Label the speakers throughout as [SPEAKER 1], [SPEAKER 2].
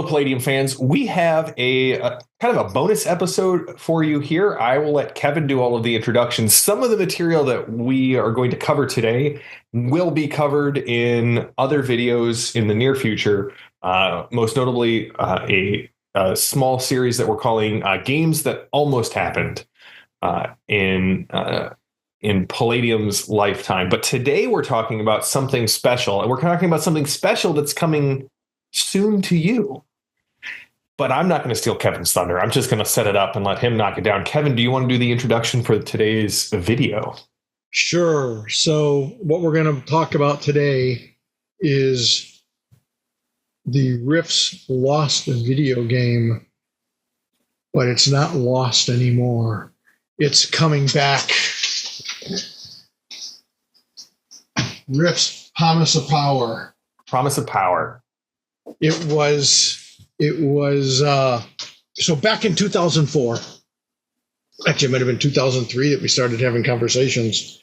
[SPEAKER 1] Hello, Palladium fans. We have a kind of a bonus episode for you here. I will let Kevin do all of the introductions. Some of the material that we are going to cover today will be covered in other videos in the near future, most notably a small series that we're calling Games That Almost Happened in Palladium's lifetime. But today we're talking about something special, and we're talking about something special that's coming soon to you. But I'm not going to steal Kevin's thunder. I'm just going to set it up and let him knock it down. Kevin, do you want to do the introduction for today's video?
[SPEAKER 2] Sure. So what we're going to talk about today is the Rifts lost video game, but it's not lost anymore. It's coming back. Rifts Promise of Power.
[SPEAKER 1] Promise of Power.
[SPEAKER 2] It was so back in 2004, actually it might have been 2003 that we started having conversations.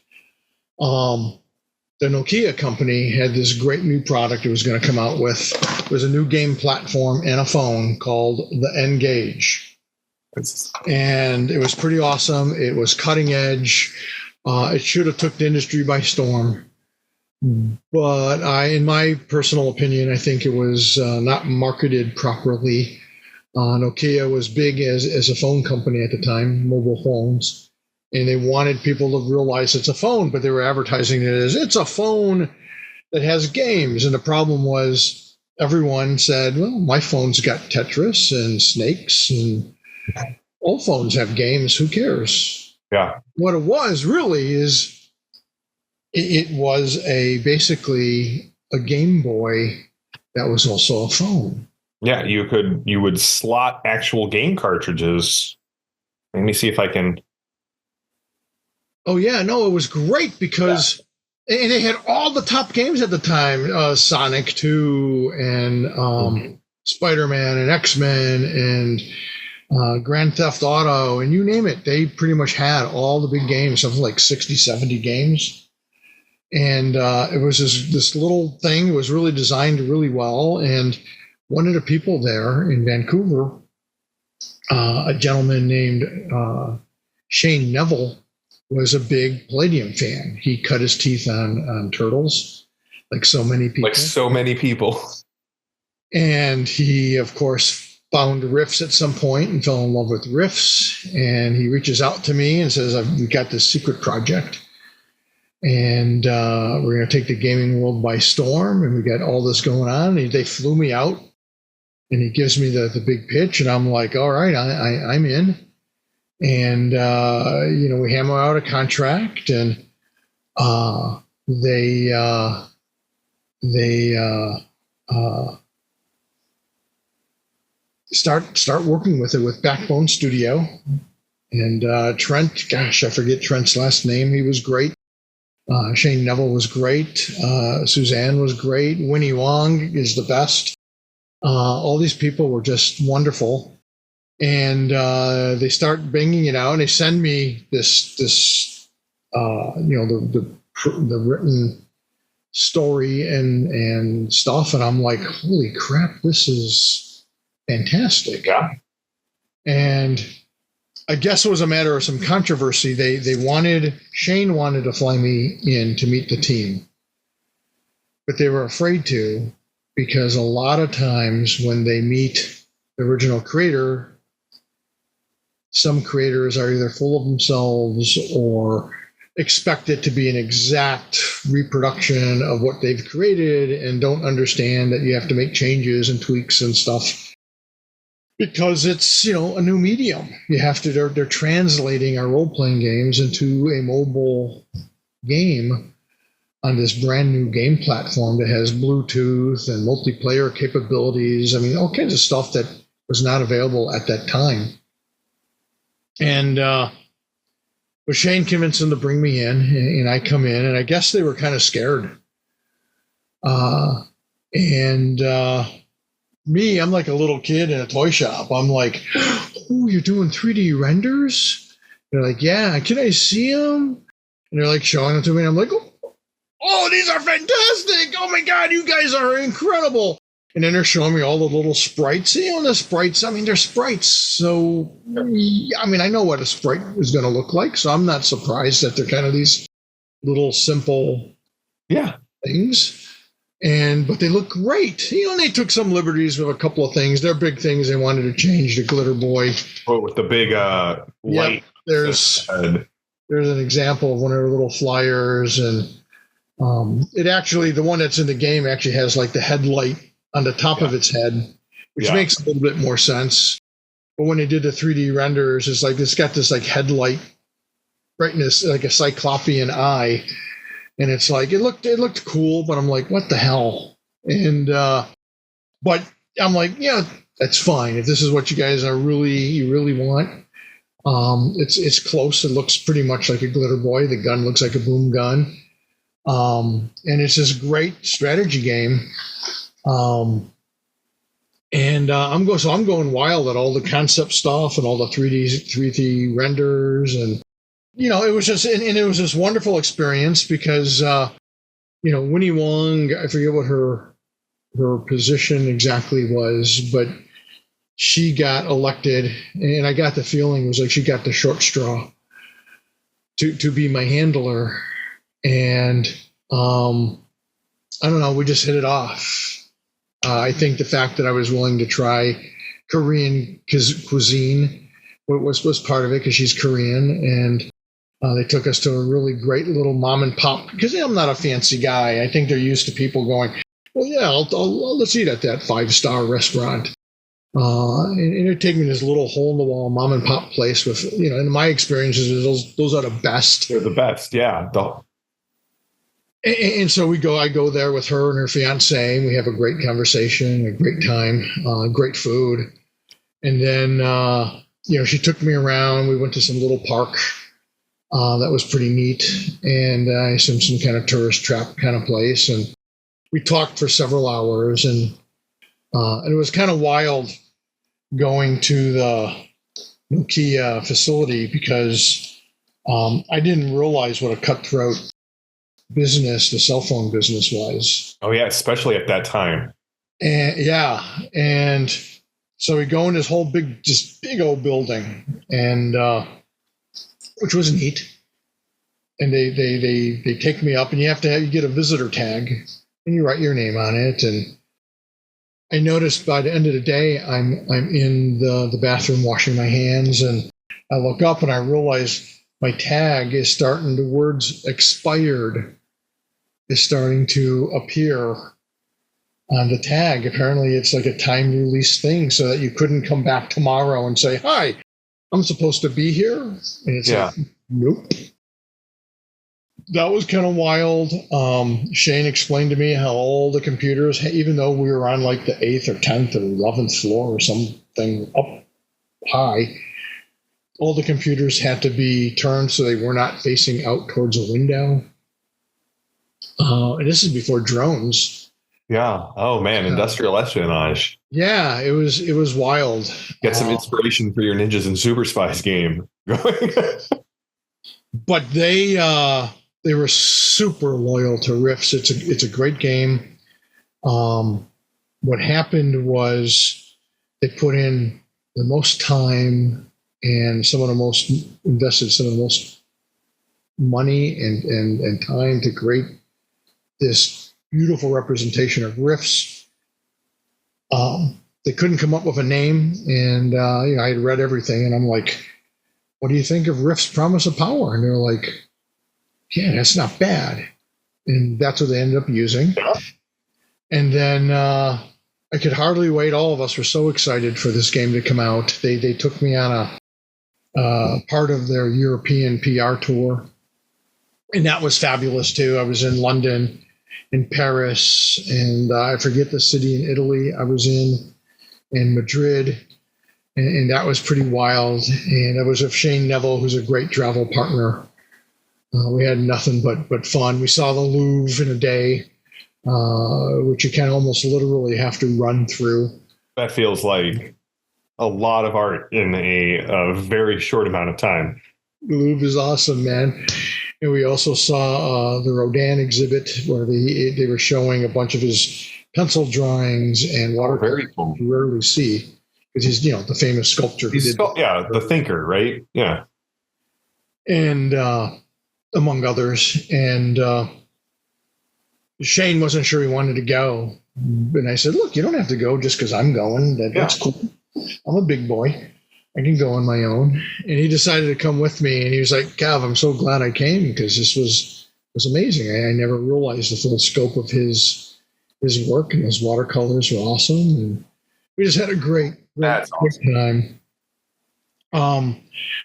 [SPEAKER 2] The Nokia company had this great new product it was going to come out with. It was a new game platform and a phone called the NGage. And it was pretty awesome. It was cutting edge. It should have took the industry by storm. But in my personal opinion, I think it was not marketed properly. Nokia was big as a phone company at the time, mobile phones, and they wanted people to realize it's a phone, but they were advertising it as it's a phone that has games. And the problem was everyone said, well, my phone's got Tetris and snakes, and all phones have games. Who cares?
[SPEAKER 1] Yeah.
[SPEAKER 2] What it was really is it was basically a Game Boy that was also a phone.
[SPEAKER 1] Yeah, you would slot actual game cartridges. Let me see if I can.
[SPEAKER 2] Oh yeah, no, it was great because and they had all the top games at the time: Sonic 2 and Spider-Man and X-Men and Grand Theft Auto, and you name it. They pretty much had all the big games, something like 60, 70 games. And it was this little thing. It was really designed really well. And one of the people there in Vancouver, a gentleman named Shane Neville, was a big Palladium fan. He cut his teeth on Turtles, like so many people. And he, of course, found Rifts at some point and fell in love with Rifts. And he reaches out to me and says, we got this secret project. And we're going to take the gaming world by storm, and we got all this going on. And they flew me out, and he gives me the big pitch, and I'm like, all right, I'm in. And we hammer out a contract, and they start working with it with Backbone Studio. And Trent, gosh, I forget Trent's last name. He was great. Shane Neville was great. Suzanne was great. Winnie Wong is the best. All these people were just wonderful. And they start banging it out, and they send me this the written story and stuff. And I'm like, holy crap, this is fantastic.
[SPEAKER 1] Yeah.
[SPEAKER 2] And I guess it was a matter of some controversy. Shane wanted to fly me in to meet the team, but they were afraid to, because a lot of times when they meet the original creator, some creators are either full of themselves or expect it to be an exact reproduction of what they've created and don't understand that you have to make changes and tweaks and stuff. Because it's, a new medium. They're translating our role-playing games into a mobile game on this brand new game platform that has Bluetooth and multiplayer capabilities. I mean, all kinds of stuff that was not available at that time. And but Shane convinced them to bring me in, and I come in, and I guess they were kind of scared. Me, I'm like a little kid in a toy shop. I'm like, oh, you're doing 3D renders? They're like, yeah, can I see them? And they're like showing them to me. And I'm like, oh, these are fantastic. Oh my God, you guys are incredible. And then they're showing me all the little sprites. And the sprites, I mean, they're sprites. So, I mean, I know what a sprite is going to look like. So I'm not surprised that they're kind of these little simple things. But they look great. And they took some liberties with a couple of things. They're big things. They wanted to change the glitter boy.
[SPEAKER 1] Oh, with the big light.
[SPEAKER 2] There's an example of one of their little flyers. And it actually, the one that's in the game actually has like the headlight on the top of its head, which makes a little bit more sense. But when they did the 3D renders, it's like it's got this like headlight brightness, like a cyclopean eye, and it's like it looked cool, but I'm like, what the hell? And but I'm like, yeah, that's fine if this is what you guys are really want. It's close. It looks pretty much like a glitter boy. The gun looks like a boom gun, and it's this great strategy game. I'm going wild at all the concept stuff and all the 3D renders, and it was just and it was this wonderful experience because Winnie Wong, I forget what her position exactly was, but she got elected, and I got the feeling it was like she got the short straw to be my handler, and I don't know, we just hit it off. I think the fact that I was willing to try Korean cuisine was part of it because she's Korean, and they took us to a really great little mom and pop. Because I'm not a fancy guy. I think they're used to people going, well, yeah, let's eat at that 5-star restaurant. And it took me to this little hole in the wall mom and pop place with, in my experiences, those are the best.
[SPEAKER 1] They're the best, yeah.
[SPEAKER 2] And so I go there with her and her fiance, and we have a great conversation, a great time, great food. And then, she took me around. We went to some little park that was pretty neat, and some kind of tourist trap kind of place. And we talked for several hours, and it was kind of wild going to the Nokia facility because I didn't realize what a cutthroat business the cell phone business was.
[SPEAKER 1] Oh yeah, especially at that time.
[SPEAKER 2] And so we go in this whole big old building, and which was neat. And they take me up, and you get a visitor tag, and you write your name on it. And I noticed by the end of the day, I'm in the bathroom washing my hands, and I look up and I realize my tag is starting. The words "expired" is starting to appear on the tag. Apparently, it's like a time release thing, so that you couldn't come back tomorrow and say, "Hi, I'm supposed to be here," and it's like, nope. That was kind of wild. Shane explained to me how all the computers, even though we were on like the 8th or 10th or 11th floor or something up high, all the computers had to be turned so they were not facing out towards a window. And this is before drones.
[SPEAKER 1] Yeah. Oh man, industrial espionage.
[SPEAKER 2] Yeah, it was wild.
[SPEAKER 1] Get some inspiration for your Ninjas and Super Spies game.
[SPEAKER 2] But they were super loyal to Rifts. It's a great game. What happened was they put in the most time and invested some of the most money and time to create this beautiful representation of Rifts. They couldn't come up with a name, and I had read everything, and I'm like, what do you think of Rift's Promise of Power? And they're like, yeah, that's not bad. And that's what they ended up using. And then I could hardly wait. All of us were so excited for this game to come out. They took me on a part of their European PR tour, and that was fabulous too. I was in London, in Paris, and I forget the city in Italy I was in Madrid. And that was pretty wild. And I was with Shane Neville, who's a great travel partner. We had nothing but fun. We saw the Louvre in a day, which you kind of almost literally have to run through.
[SPEAKER 1] That feels like a lot of art in a very short amount of time.
[SPEAKER 2] The Louvre is awesome, man. And we also saw the Rodin exhibit where they were showing a bunch of his pencil drawings and watercolor
[SPEAKER 1] Very cool.
[SPEAKER 2] you rarely see, because he's, the famous sculptor.
[SPEAKER 1] The thinker, right? Yeah.
[SPEAKER 2] And among others. And Shane wasn't sure he wanted to go. And I said, look, you don't have to go just because I'm going. That's cool. I'm a big boy. I can go on my own. And he decided to come with me. And he was like, Gav, I'm so glad I came, because this was amazing. I never realized the full scope of his work, and his watercolors were awesome. And we just had a great time.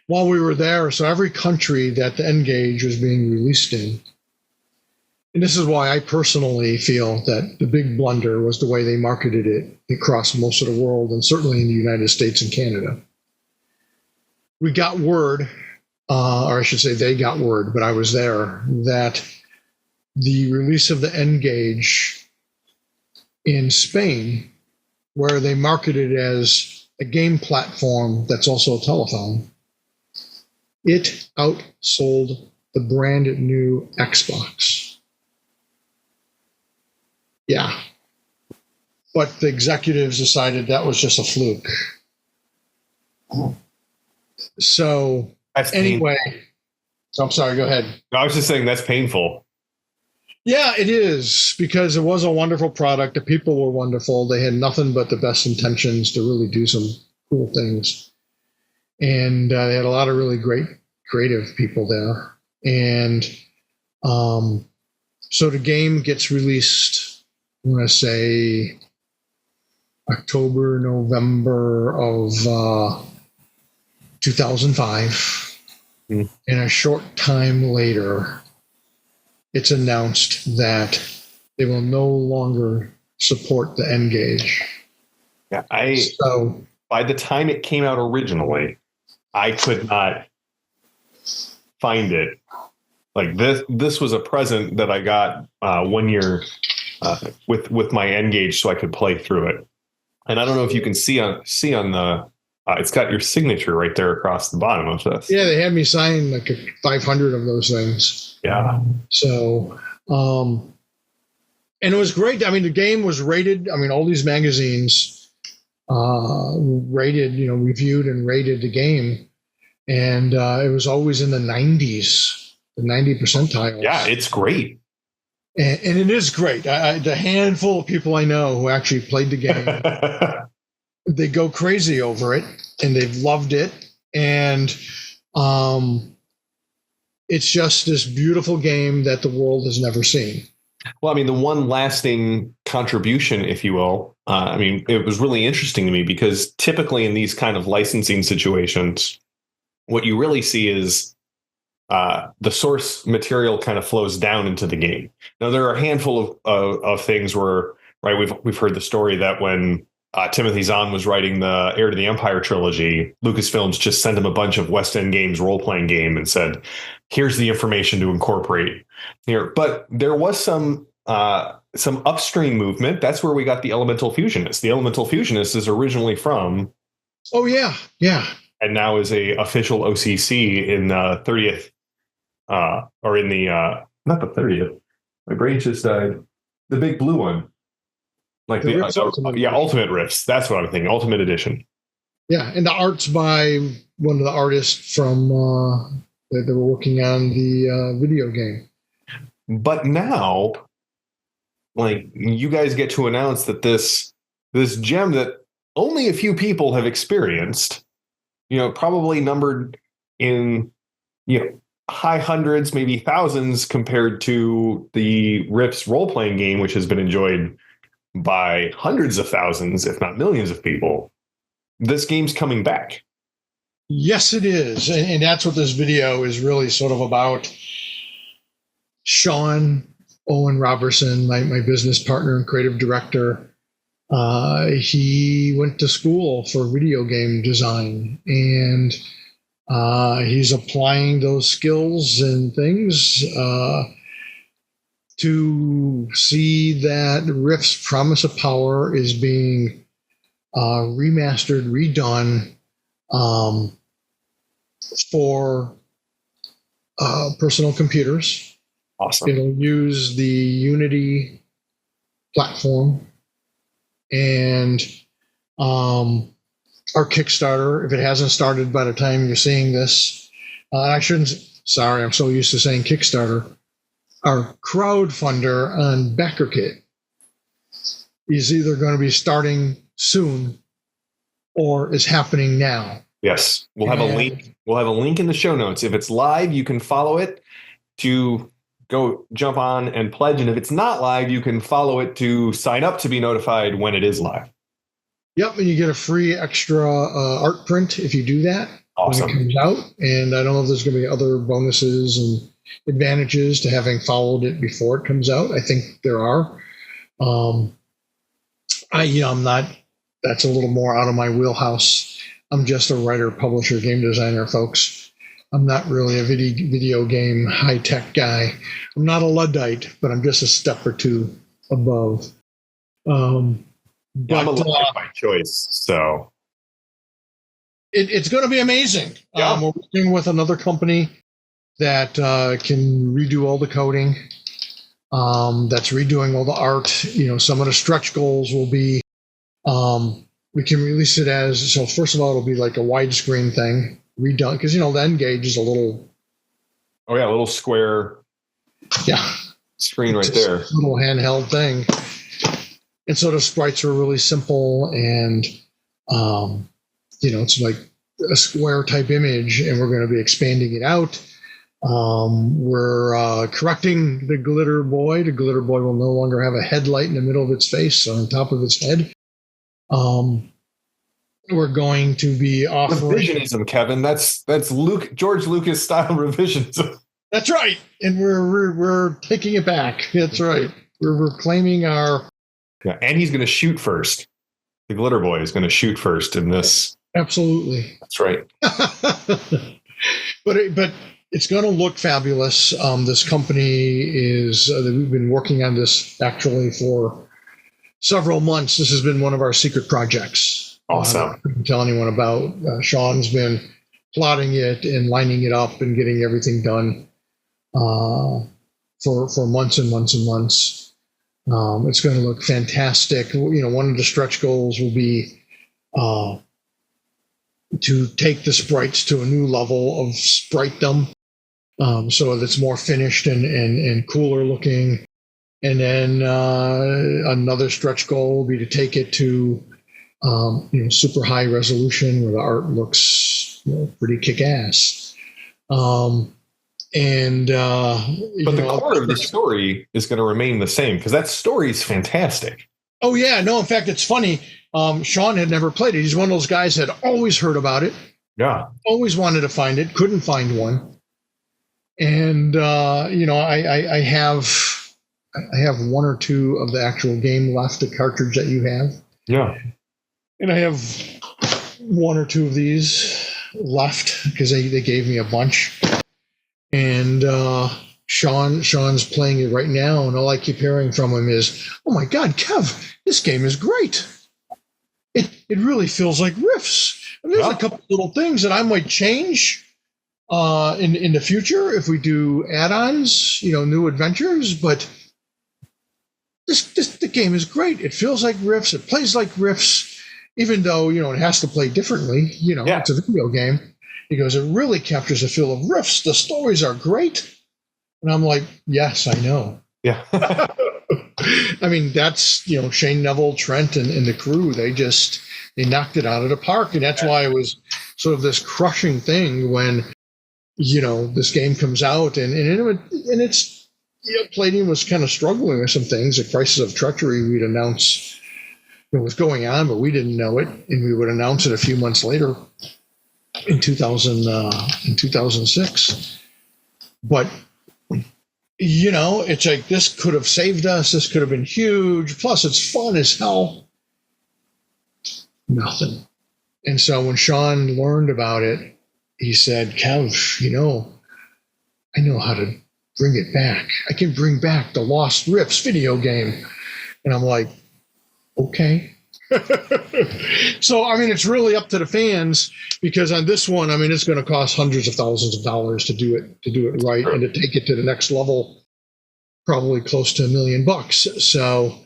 [SPEAKER 2] While we were there, so every country that the NGage was being released in, and this is why I personally feel that the big blunder was the way they marketed it across most of the world, and certainly in the United States and Canada. We got word, or I should say they got word, but I was there, that the release of the NGage in Spain, where they marketed it as a game platform that's also a telephone, it outsold the brand new Xbox. Yeah. But the executives decided that was just a fluke. So, anyway, I'm sorry, go ahead.
[SPEAKER 1] I was just saying that's painful.
[SPEAKER 2] Yeah, it is, because it was a wonderful product. The people were wonderful. They had nothing but the best intentions to really do some cool things. And they had a lot of really great creative people there. And so the game gets released, I want to say October, November of 2005. And a short time later, it's announced that they will no longer support the NGage.
[SPEAKER 1] Yeah, by the time it came out originally, I could not find it. Like this was a present that I got 1 year with my NGage, so I could play through it. And I don't know if you can see on the it's got your signature right there across the bottom of this.
[SPEAKER 2] Yeah, they had me sign like 500 of those things.
[SPEAKER 1] Yeah.
[SPEAKER 2] So, and it was great. I mean, the game was rated. I mean, all these magazines rated, reviewed and rated the game, and it was always in the 90s, the 90 percentile.
[SPEAKER 1] Yeah, it's great.
[SPEAKER 2] And it is great. The handful of people I know who actually played the game, they go crazy over it, and they've loved it. And it's just this beautiful game that the world has never seen.
[SPEAKER 1] Well, I mean, the one lasting contribution, if you will, it was really interesting to me, because typically in these kind of licensing situations, what you really see is the source material kind of flows down into the game. Now, there are a handful of things where, right, we've heard the story that when Timothy Zahn was writing the Heir to the Empire trilogy, Lucasfilms just sent him a bunch of West End Games role-playing game and said, here's the information to incorporate here. But there was some upstream movement. That's where we got the Elemental Fusionist. The Elemental Fusionist is originally from...
[SPEAKER 2] Oh, yeah. Yeah.
[SPEAKER 1] And now is a official OCC in the 30th, or in the, not the 30th. My brain just died. The big blue one. Like Ultimate Rifts. That's what I'm thinking. Ultimate Edition.
[SPEAKER 2] Yeah, and the art's by one of the artists from that were working on the video game.
[SPEAKER 1] But now, like, you guys get to announce that this gem that only a few people have experienced, probably numbered in, high hundreds, maybe thousands, compared to the Rifts role-playing game, which has been enjoyed by hundreds of thousands, if not millions of people. This game's coming back.
[SPEAKER 2] Yes, it is. And that's what this video is really sort of about. Sean Owen Robertson, my business partner and creative director, he went to school for video game design, and he's applying those skills and things to see that Rift's Promise of Power is being remastered, redone for personal computers.
[SPEAKER 1] Awesome.
[SPEAKER 2] It'll use the Unity platform and our Kickstarter, if it hasn't started by the time you're seeing this, I shouldn't. Sorry, I'm so used to saying Kickstarter. Our crowdfunder on BackerKit is either going to be starting soon or is happening now.
[SPEAKER 1] Yes, we'll have a link. We'll have a link in the show notes. If it's live, you can follow it to go jump on and pledge. And if it's not live, you can follow it to sign up to be notified when it is live.
[SPEAKER 2] Yep, and you get a free extra art print if you do that.
[SPEAKER 1] Awesome.
[SPEAKER 2] When it comes out. And I don't know if there's going to be other bonuses and advantages to having followed it before it comes out. I think there are. I'm not. That's a little more out of my wheelhouse. I'm just a writer, publisher, game designer, folks. I'm not really a video game high-tech guy. I'm not a Luddite, but I'm just a step or two above. But
[SPEAKER 1] I'm a Luddite by choice, so
[SPEAKER 2] it's going to be amazing.
[SPEAKER 1] Yeah.
[SPEAKER 2] We're working with another company that can redo all the coding. That's redoing all the art. Some of the stretch goals will be. We can release it as, so first of all, it'll be like a widescreen thing, redone, because, the NGage is a little...
[SPEAKER 1] Oh, yeah, a little square screen right there.
[SPEAKER 2] A little handheld thing. And so the sprites are really simple, and, it's like a square type image, and we're going to be expanding it out. We're correcting the glitter boy. The glitter boy will no longer have a headlight in the middle of its face on top of its head. We're going to be offering
[SPEAKER 1] revisionism, Kevin. That's George Lucas style revisionism.
[SPEAKER 2] That's right, and we're taking it back. That's right. We're reclaiming our.
[SPEAKER 1] Yeah, and he's going to shoot first. The glitter boy is going to shoot first in this.
[SPEAKER 2] Absolutely.
[SPEAKER 1] That's right.
[SPEAKER 2] But it's going to look fabulous. This company is we've been working on this actually for several months. This has been one of our secret projects.
[SPEAKER 1] Awesome.
[SPEAKER 2] I couldn't tell anyone about. Sean's been plotting it and lining it up and getting everything done for months and months and months. It's going to look fantastic. One of the stretch goals will be to take the sprites to a new level of sprite-dom, so that it's more finished and cooler looking. And then another stretch goal will be to take it to super high resolution where the art looks pretty kick-ass. But
[SPEAKER 1] the core of the story is going to remain the same because that story is fantastic.
[SPEAKER 2] Oh, yeah. No, in fact, it's funny. Sean had never played it. He's one of those guys that always heard about it.
[SPEAKER 1] Yeah.
[SPEAKER 2] Always wanted to find it. Couldn't find one. And, I have one or two of the actual game left, the cartridge that you have.
[SPEAKER 1] Yeah.
[SPEAKER 2] And I have one or two of these left because they gave me a bunch. And Sean's playing it right now, and all I keep hearing from him is, "Oh my God, Kev, this game is great. It really feels like Rifts. And there's a couple little things that I might change in the future if we do add-ons, new adventures, but the game is great. It feels like Rifts. It plays like Rifts, even though it has to play differently. It's a video game." He goes, "It really captures the feel of Rifts. The stories are great." And I'm like, "Yes, I know."
[SPEAKER 1] Yeah.
[SPEAKER 2] I mean, that's, Shane Neville, Trent, and the crew. They knocked it out of the park. And that's why it was sort of this crushing thing when, this game comes out and it's, Palladium was kind of struggling with some things. The Crisis of Treachery we'd announce was going on, but we didn't know it. And we would announce it a few months later in 2006. But it's like, this could have saved us. This could have been huge. Plus, it's fun as hell. Nothing. And so when Sean learned about it, he said, "Kev, I know how to bring it back. I can bring back the Lost Rifts video game." And I'm like, okay. So, it's really up to the fans, because on this one, it's going to cost hundreds of thousands of dollars to do it right, and to take it to the next level, probably close to $1 million. So,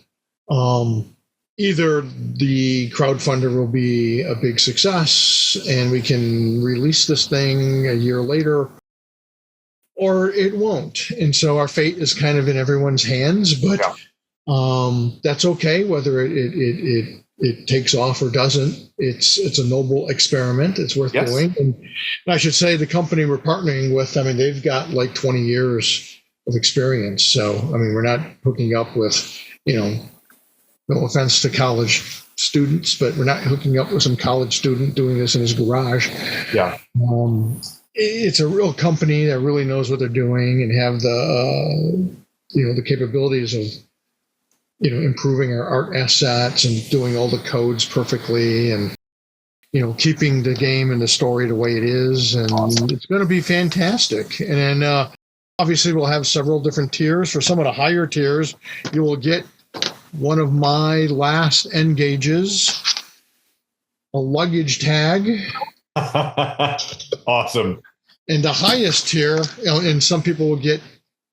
[SPEAKER 2] either the crowdfunder will be a big success and we can release this thing a year later, or it won't. And so our fate is kind of in everyone's hands, but that's okay whether it takes off or doesn't. It's a noble experiment. It's worth doing. And I should say the company we're partnering with, I mean, they've got like 20 years of experience. So, I mean, we're not hooking up with, no offense to college students, but we're not hooking up with some college student doing this in his garage.
[SPEAKER 1] Yeah.
[SPEAKER 2] It's a real company that really knows what they're doing and have the capabilities of, improving our art assets and doing all the codes perfectly and, keeping the game and the story the way it is. And It's going to be fantastic. And then obviously we'll have several different tiers. For some of the higher tiers, you will get one of my last NGages, a luggage tag.
[SPEAKER 1] Awesome.
[SPEAKER 2] And the highest tier, and some people will get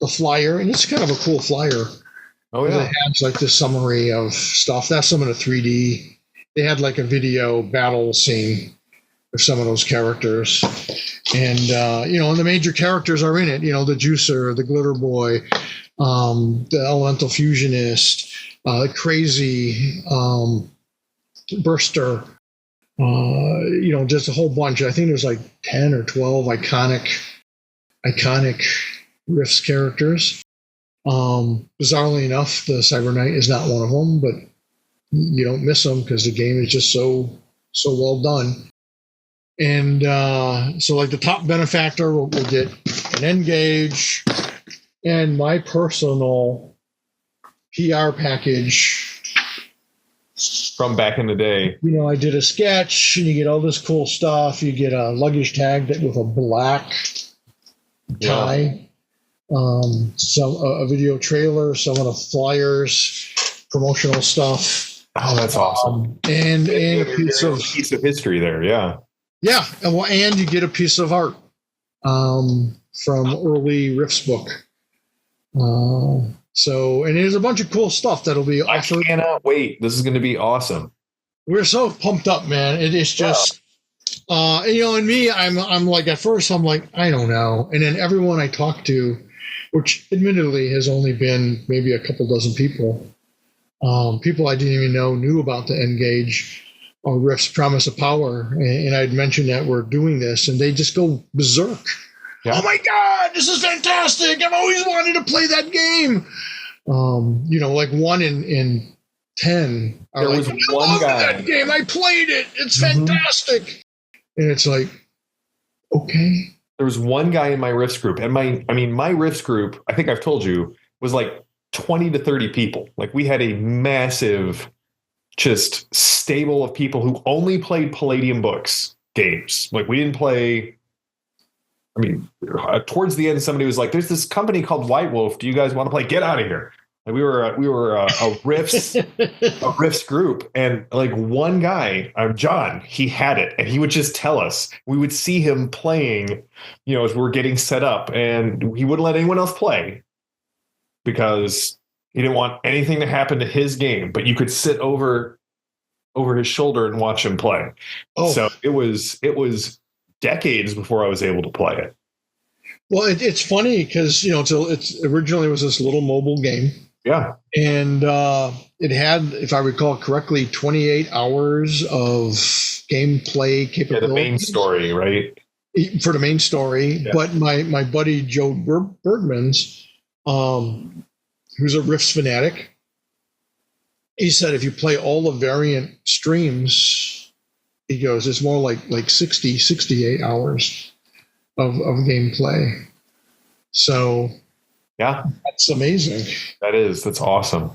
[SPEAKER 2] the flyer, and it's kind of a cool flyer.
[SPEAKER 1] Oh, yeah.
[SPEAKER 2] It has like this summary of stuff. That's some of the 3D. They had like a video battle scene of some of those characters. And, and the major characters are in it. The Juicer, the Glitter Boy, the Elemental Fusionist, Crazy, Burster, just a whole bunch. I think there's like 10 or 12 iconic Rifts characters. Bizarrely enough, the Cyber Knight is not one of them, but you don't miss them because the game is just so well done. And so like the top benefactor will get an NGage and my personal PR package
[SPEAKER 1] from back in the day.
[SPEAKER 2] I did a sketch and you get all this cool stuff. You get a luggage tag with a black tie, a video trailer, some of the flyers, promotional stuff.
[SPEAKER 1] Oh, that's awesome.
[SPEAKER 2] And a piece of
[SPEAKER 1] history there. Yeah.
[SPEAKER 2] Yeah. And you get a piece of art from early Rifts book. And there's a bunch of cool stuff that'll be offered.
[SPEAKER 1] I cannot wait. This is going to be awesome.
[SPEAKER 2] We're so pumped up, man. It is just, and me, I'm like, at first I'm like, I don't know. And then everyone I talk to, which admittedly has only been maybe a couple dozen people, people I didn't even know knew about the NGage or Rift's Promise of Power. And I'd mentioned that we're doing this and they just go berserk. Yeah. Oh my God, this is fantastic. I've always wanted to play that game. Like 1 in 10 are
[SPEAKER 1] there
[SPEAKER 2] like,
[SPEAKER 1] was one guy.
[SPEAKER 2] That game. I played it. It's fantastic. And it's like, okay.
[SPEAKER 1] There was one guy in my Rifts group, and my Rifts group, I think I've told you, was like 20 to 30 people. Like we had a massive, just stable of people who only played Palladium Books games. Like we didn't play. Towards the end, somebody was like, "There's this company called White Wolf. Do you guys want to play? Get out of here!" And we were a Rifts group, and like one guy, John, he had it, and he would just tell us. We would see him playing, as we were getting set up, and he wouldn't let anyone else play because he didn't want anything to happen to his game. But you could sit over his shoulder and watch him play. Oh. So it was decades before I was able to play it.
[SPEAKER 2] Well, it's funny because it's originally was this little mobile game.
[SPEAKER 1] Yeah,
[SPEAKER 2] and it had, if I recall correctly, 28 hours of gameplay capability.
[SPEAKER 1] Yeah, the main story, right?
[SPEAKER 2] For the main story, yeah. But my buddy Joe Bergmans, who's a Rifts fanatic, he said if you play all the variant streams, he goes, it's more like 68 hours of gameplay. So
[SPEAKER 1] yeah,
[SPEAKER 2] that's amazing.
[SPEAKER 1] That's awesome.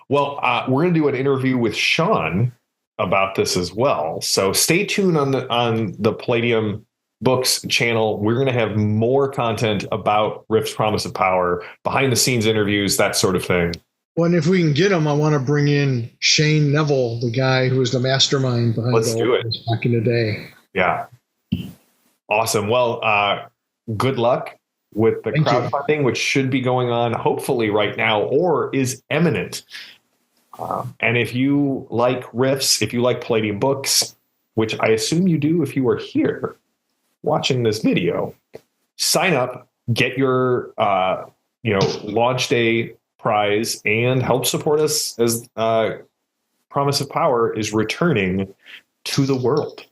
[SPEAKER 1] Well, we're going to do an interview with Sean about this as well. So stay tuned on the Palladium Books channel. We're going to have more content about Rift's Promise of Power, behind the scenes interviews, that sort of thing.
[SPEAKER 2] Well, and if we can get him, I want to bring in Shane Neville, the guy who was the mastermind behind
[SPEAKER 1] Let's do it
[SPEAKER 2] back in the day.
[SPEAKER 1] Yeah. Awesome. Well, good luck with the crowdfunding, which should be going on hopefully right now or is imminent. And if you like riffs, if you like Palladium books, which I assume you do if you are here watching this video, sign up, get your launch day prize, and help support us as Promise of Power is returning to the world.